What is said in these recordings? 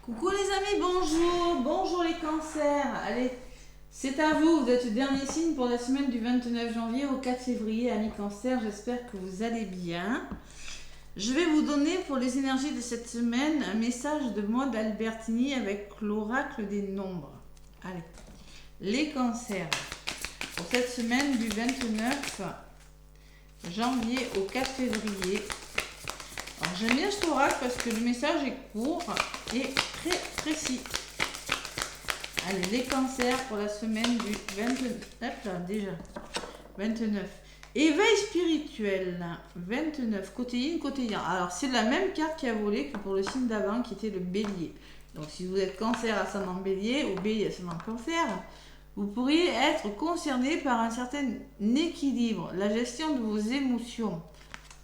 Coucou les amis, bonjour, bonjour les cancers. Allez, c'est à vous, vous êtes le dernier signe pour la semaine du 29 janvier au 4 février, amis cancers, j'espère que vous allez bien. Je vais vous donner pour les énergies de cette semaine un message de Maud Albertini avec l'oracle des nombres. Allez, les cancers, pour cette semaine du 29 janvier au 4 février. Alors j'aime bien cet oracle parce que le message est court et très précis. Allez, les cancers pour la semaine du 29. Éveil spirituel, 29, côté yin, côté yang. Alors c'est la même carte qui a volé que pour le signe d'avant qui était le bélier. Donc si vous êtes cancer ascendant bélier ou bélier ascendant cancer, vous pourriez être concerné par un certain équilibre, la gestion de vos émotions.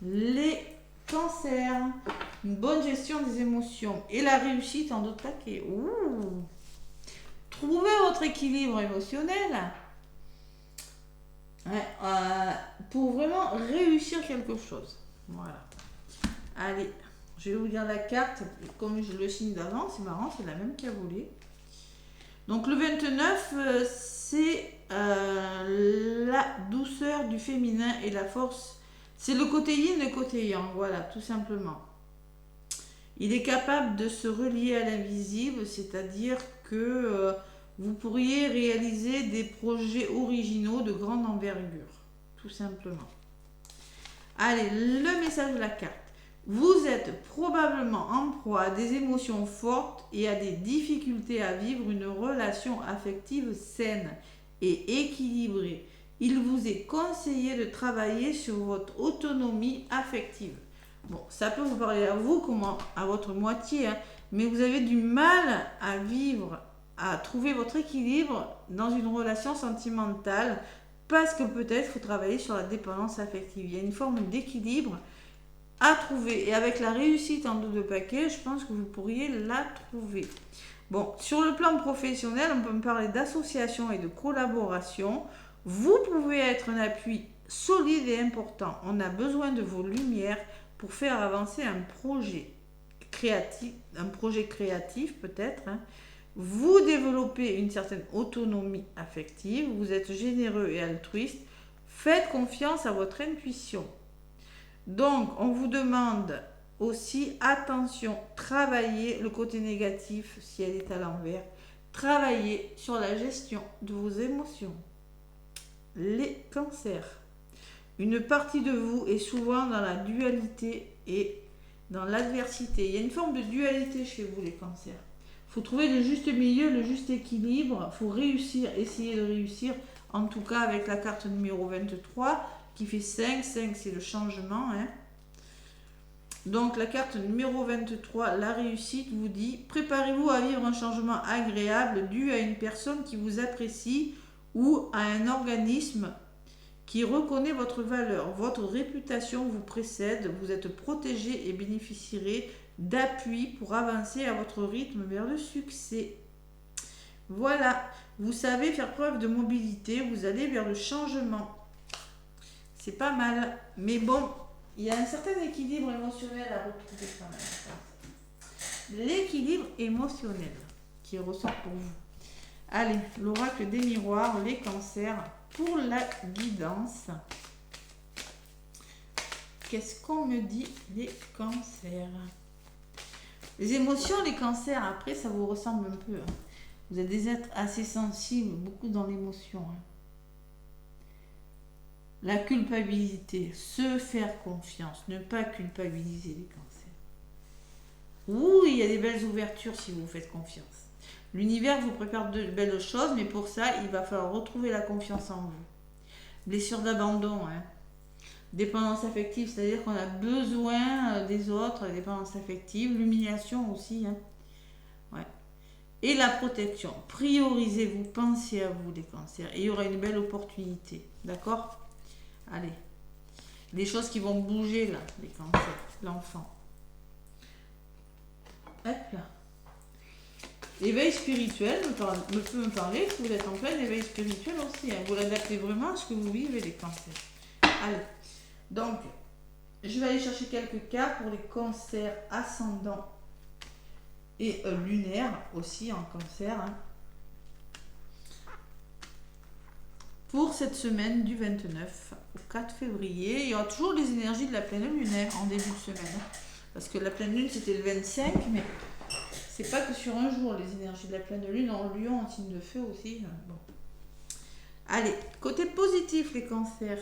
Les cancers, une bonne gestion des émotions et la réussite en d'autres paquets. Ouh. Trouvez votre équilibre émotionnel pour vraiment réussir quelque chose. Voilà. Allez, je vais vous dire la carte comme je le signe d'avant. C'est marrant, c'est la même qui a volé. Donc le 29, c'est la douceur du féminin et la force. C'est le côté yin et le côté yang, voilà, tout simplement. Il est capable de se relier à l'invisible, c'est-à-dire que vous pourriez réaliser des projets originaux de grande envergure, tout simplement. Allez, le message de la carte. Vous êtes probablement en proie à des émotions fortes et à des difficultés à vivre une relation affective saine et équilibrée. Il vous est conseillé de travailler sur votre autonomie affective. Bon, ça peut vous parler à vous comme à votre moitié, hein, mais vous avez du mal à vivre, à trouver votre équilibre dans une relation sentimentale parce que peut-être il faut travailler sur la dépendance affective. Il y a une forme d'équilibre à trouver et avec la réussite en double paquet, je pense que vous pourriez la trouver. Bon, sur le plan professionnel, on peut me parler d'association et de collaboration. Vous pouvez être un appui solide et important. On a besoin de vos lumières pour faire avancer un projet créatif peut-être. Hein. Vous développez une certaine autonomie affective. Vous êtes généreux et altruiste. Faites confiance à votre intuition. Donc, on vous demande aussi, attention, travaillez le côté négatif si elle est à l'envers. Travaillez sur la gestion de vos émotions. Les cancers. Une partie de vous est souvent dans la dualité et dans l'adversité. Il y a une forme de dualité chez vous, les cancers. Il faut trouver le juste milieu, le juste équilibre. Il faut réussir, essayer de réussir. En tout cas, avec la carte numéro 23, qui fait 5. 5, c'est le changement. Hein. Donc, la carte numéro 23, la réussite, vous dit « Préparez-vous à vivre un changement agréable dû à une personne qui vous apprécie ou à un organisme qui reconnaît votre valeur. Votre réputation vous précède, vous êtes protégé et bénéficierez d'appui pour avancer à votre rythme vers le succès. » Voilà, vous savez faire preuve de mobilité, vous allez vers le changement. C'est pas mal, mais bon, il y a un certain équilibre émotionnel à retrouver quand même. L'équilibre émotionnel qui ressort pour vous. Allez, l'oracle des miroirs, les cancers, pour la guidance. Qu'est-ce qu'on me dit les cancers? Les émotions, les cancers, après, ça vous ressemble un peu. Hein. Vous êtes des êtres assez sensibles, beaucoup dans l'émotion. Hein. La culpabilité, se faire confiance, ne pas culpabiliser les cancers. Oui, il y a des belles ouvertures si vous faites confiance. L'univers vous prépare de belles choses, mais pour ça, il va falloir retrouver la confiance en vous. Blessure d'abandon, hein. Dépendance affective, c'est-à-dire qu'on a besoin des autres, dépendance affective, l'humiliation aussi. Hein. Ouais. Et la protection. Priorisez-vous, pensez à vous les cancers. Et il y aura une belle opportunité. D'accord ? Allez. Les choses qui vont bouger là, les cancers, l'enfant. Hop là. L'éveil spirituel peut me parler si vous êtes en plein éveil spirituel aussi. Hein. Vous l'adaptez vraiment à ce que vous vivez les cancers. Allez. Donc, je vais aller chercher quelques cas pour les cancers ascendants et lunaire aussi en cancer. Hein. Pour cette semaine du 29 au 4 février, il y aura toujours les énergies de la pleine lunaire en début de semaine. Hein. Parce que la pleine lune c'était le 25, mais c'est pas que sur un jour les énergies de la pleine lune en lion, en signe de feu aussi. Bon. Allez, côté positif les cancers.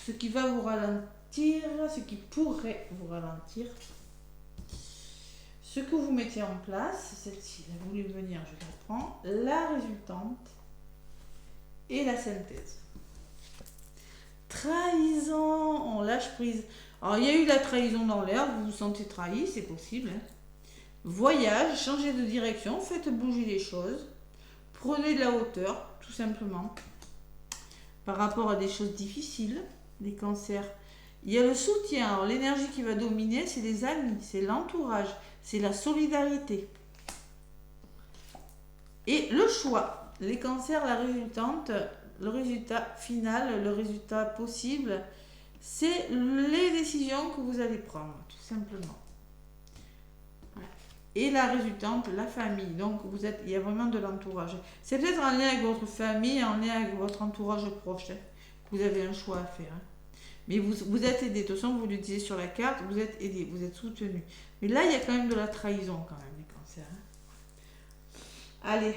Ce qui va vous ralentir, ce qui pourrait vous ralentir. Ce que vous mettez en place, celle-ci, elle a voulu venir, je la prends. La résultante et la synthèse. Trahison, on lâche prise. Alors, il y a eu la trahison dans l'air, vous vous sentez trahi, c'est possible. Hein. Voyage, changez de direction, faites bouger les choses. Prenez de la hauteur, tout simplement. Par rapport à des choses difficiles, les cancers. Il y a le soutien. Alors, l'énergie qui va dominer, c'est les amis, c'est l'entourage, c'est la solidarité. Et le choix. Les cancers, la résultante, le résultat final, le résultat possible, c'est les décisions que vous allez prendre, tout simplement. Et la résultante, la famille. Donc, il y a vraiment de l'entourage. C'est peut-être en lien avec votre famille, en lien avec votre entourage proche. Hein, que vous avez un choix à faire. Hein. Mais vous êtes aidé. De toute façon, vous le disiez sur la carte, vous êtes aidé, vous êtes soutenu. Mais là, il y a quand même de la trahison, quand même, les cancers. Hein. Allez.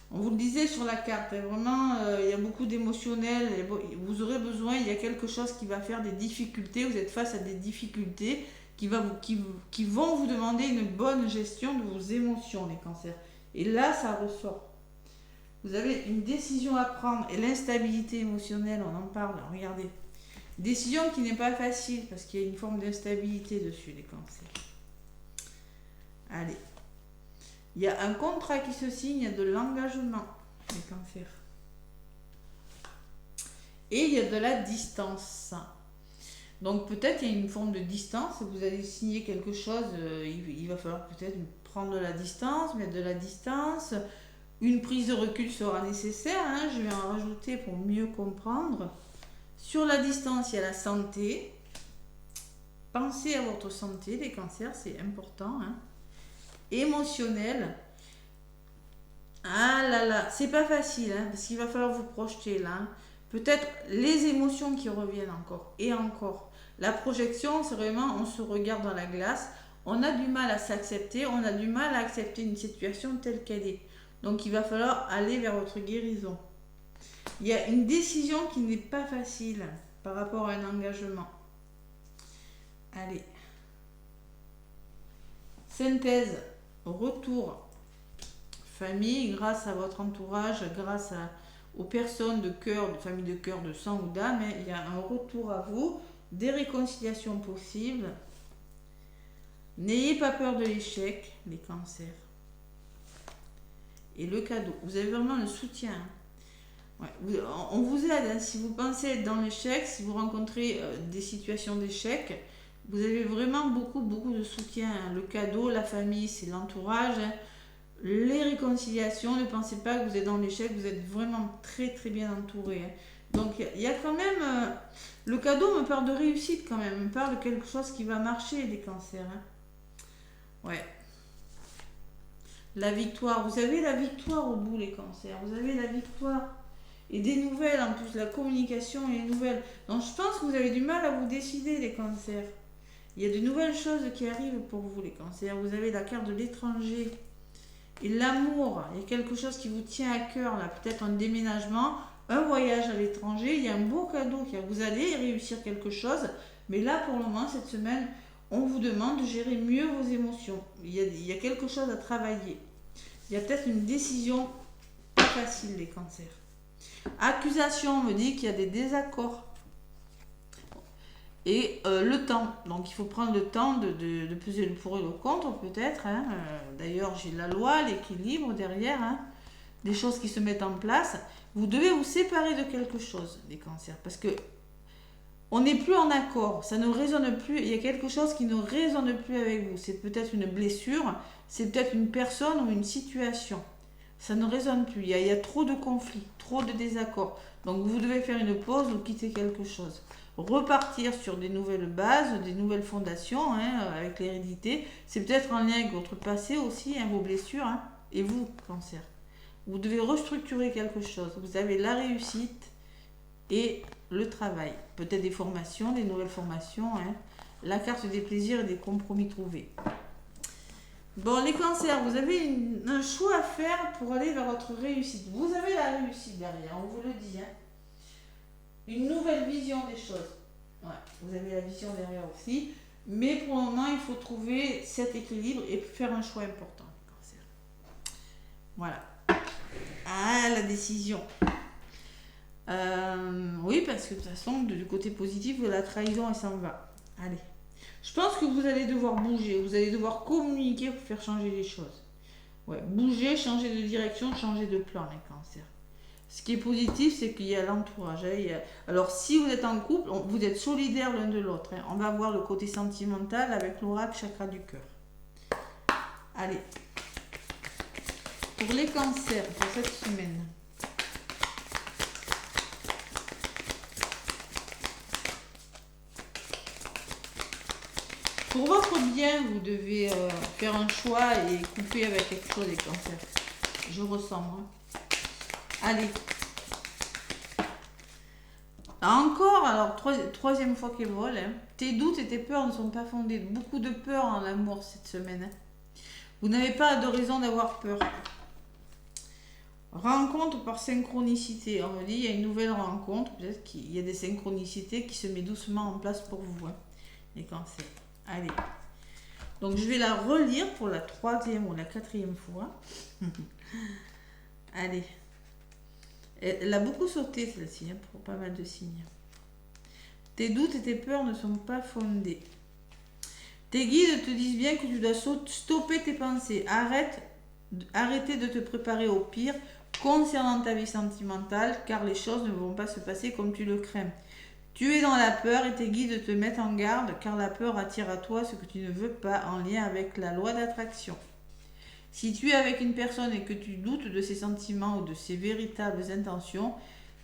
On vous le disait sur la carte, hein, vraiment, il y a beaucoup d'émotionnel. Vous aurez besoin, il y a quelque chose qui va faire des difficultés. Vous êtes face à des difficultés qui vont vous demander une bonne gestion de vos émotions, les cancers. Et là, ça ressort. Vous avez une décision à prendre et l'instabilité émotionnelle, on en parle, regardez. Décision qui n'est pas facile parce qu'il y a une forme d'instabilité dessus, les cancers. Allez. Il y a un contrat qui se signe, il y a de l'engagement, les cancers. Et il y a de la distance. Donc peut-être il y a une forme de distance, vous allez signer quelque chose, il va falloir peut-être prendre de la distance, mettre de la distance. Une prise de recul sera nécessaire, hein, je vais en rajouter pour mieux comprendre. Sur la distance, il y a la santé. Pensez à votre santé, les cancers, c'est important. Hein. Émotionnel. Ah là là, c'est pas facile, hein, parce qu'il va falloir vous projeter là. Hein. Peut-être les émotions qui reviennent encore et encore. La projection, c'est vraiment, on se regarde dans la glace, on a du mal à s'accepter, on a du mal à accepter une situation telle qu'elle est. Donc il va falloir aller vers votre guérison. Il y a une décision qui n'est pas facile par rapport à un engagement. Allez. Synthèse, retour, famille, grâce à votre entourage, grâce aux personnes de cœur, de famille de cœur, de sang ou d'âme, il y a un retour à vous, des réconciliations possibles. N'ayez pas peur de l'échec, les cancers. Et le cadeau, vous avez vraiment le soutien. Ouais, on vous aide, hein, si vous pensez être dans l'échec, si vous rencontrez des situations d'échec, vous avez vraiment beaucoup de soutien. Hein. Le cadeau, la famille, c'est l'entourage. Hein. Les réconciliations, ne pensez pas que vous êtes dans l'échec, vous êtes vraiment très bien entouré. Hein. Donc il y a quand même, le cadeau me parle de réussite quand même, me parle de quelque chose qui va marcher, les cancers. Hein. Ouais. La victoire, vous avez la victoire au bout, les cancers, vous avez la victoire. Et des nouvelles en plus, la communication et les nouvelles. Donc je pense que vous avez du mal à vous décider, les cancers. Il y a de nouvelles choses qui arrivent pour vous, les cancers. Vous avez la carte de l'étranger. Et l'amour, il y a quelque chose qui vous tient à cœur, là, peut-être un déménagement, un voyage à l'étranger, il y a un beau cadeau, vous allez réussir quelque chose, mais là, pour le moment, cette semaine, on vous demande de gérer mieux vos émotions. Il y a quelque chose à travailler. Il y a peut-être une décision pas facile, les cancers. Accusation, on me dit qu'il y a des désaccords. Et le temps, donc il faut prendre le temps de peser le pour et le contre peut-être. Hein. D'ailleurs, j'ai la loi, l'équilibre derrière, hein. Des choses qui se mettent en place. Vous devez vous séparer de quelque chose, les cancers, parce que on n'est plus en accord, ça ne résonne plus, il y a quelque chose qui ne résonne plus avec vous. C'est peut-être une blessure, c'est peut-être une personne ou une situation. Ça ne résonne plus, il y a trop de conflits, trop de désaccords. Donc vous devez faire une pause ou quitter quelque chose. repartir sur des nouvelles bases, des nouvelles fondations avec l'hérédité. C'est peut-être en lien avec votre passé aussi, vos blessures. Et vous, Cancer, vous devez restructurer quelque chose. Vous avez la réussite et le travail. Peut-être des formations, des nouvelles formations. La carte des plaisirs et des compromis trouvés. Bon, les cancers, vous avez un choix à faire pour aller vers votre réussite. Vous avez la réussite derrière, on vous le dit. Une nouvelle vision des choses. Ouais, vous avez la vision derrière aussi. Mais pour le moment, il faut trouver cet équilibre et faire un choix important, les cancers. Voilà. Ah, la décision. Oui, parce que de toute façon, du côté positif, la trahison, elle s'en va. Allez. Je pense que vous allez devoir bouger, vous allez devoir communiquer pour faire changer les choses. Ouais, bouger, changer de direction, changer de plan, les cancers. Ce qui est positif, c'est qu'il y a l'entourage. Alors, si vous êtes en couple, vous êtes solidaires l'un de l'autre. On va voir le côté sentimental avec l'oracle chakra du cœur. Allez. Pour les cancers, pour cette semaine. Pour votre bien, vous devez faire un choix et couper avec quelque chose, les cancers. Je ressens. Allez. Encore, alors, troisième fois qu'elle vole. Tes doutes et tes peurs ne sont pas fondés. Beaucoup de peur en amour cette semaine. Vous n'avez pas de raison d'avoir peur. Rencontre par synchronicité. On me dit, il y a une nouvelle rencontre. Peut-être qu'il y a des synchronicités qui se mettent doucement en place pour vous, les cancers. Allez. Donc, je vais la relire pour la troisième ou la quatrième fois. Allez. Elle a beaucoup sauté, celle-ci, pour pas mal de signes. Tes doutes et tes peurs ne sont pas fondés. Tes guides te disent bien que tu dois stopper tes pensées. Arrêtez de te préparer au pire concernant ta vie sentimentale, car les choses ne vont pas se passer comme tu le crains. Tu es dans la peur et tes guides te mettent en garde, car la peur attire à toi ce que tu ne veux pas en lien avec la loi d'attraction. Si tu es avec une personne et que tu doutes de ses sentiments ou de ses véritables intentions,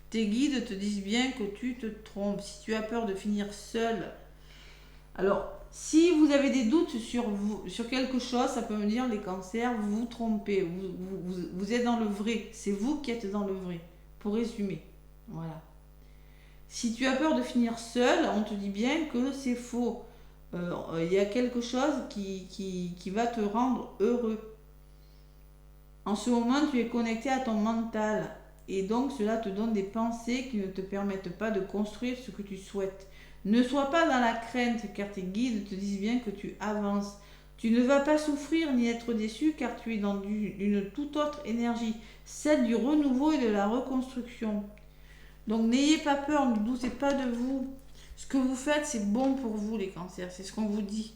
tes guides te disent bien que tu te trompes. Si tu as peur de finir seul, alors si vous avez des doutes sur quelque chose, ça peut me dire les cancers, vous vous trompez, vous êtes dans le vrai, c'est vous qui êtes dans le vrai, pour résumer. Voilà. Si tu as peur de finir seul, on te dit bien que c'est faux. Il y a quelque chose qui va te rendre heureux. En ce moment, tu es connecté à ton mental et donc cela te donne des pensées qui ne te permettent pas de construire ce que tu souhaites. Ne sois pas dans la crainte car tes guides te disent bien que tu avances. Tu ne vas pas souffrir ni être déçu car tu es dans une toute autre énergie, celle du renouveau et de la reconstruction. Donc n'ayez pas peur, ne doutez pas de vous. Ce que vous faites, c'est bon pour vous les cancers, c'est ce qu'on vous dit.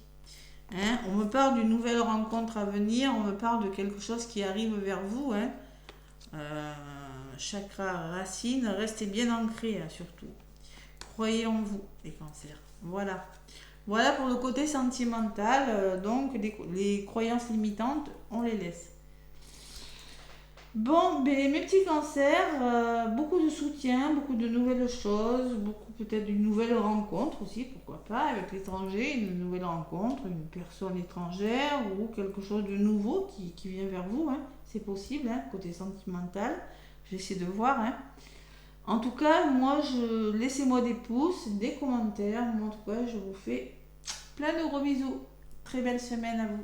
On me parle d'une nouvelle rencontre à venir, on me parle de quelque chose qui arrive vers vous. Chakra racine, restez bien ancrés surtout. Croyez en vous les cancers. Voilà. Voilà pour le côté sentimental. Donc les croyances limitantes, on les laisse. Bon, mes petits cancers, beaucoup de soutien, beaucoup de nouvelles choses, beaucoup peut-être d'une nouvelle rencontre aussi, pourquoi pas, avec l'étranger, une nouvelle rencontre, une personne étrangère ou quelque chose de nouveau qui vient vers vous, c'est possible, côté sentimental, j'essaie de voir. En tout cas, moi, laissez-moi des pouces, des commentaires, moi en tout cas, je vous fais plein de gros bisous. Très belle semaine à vous.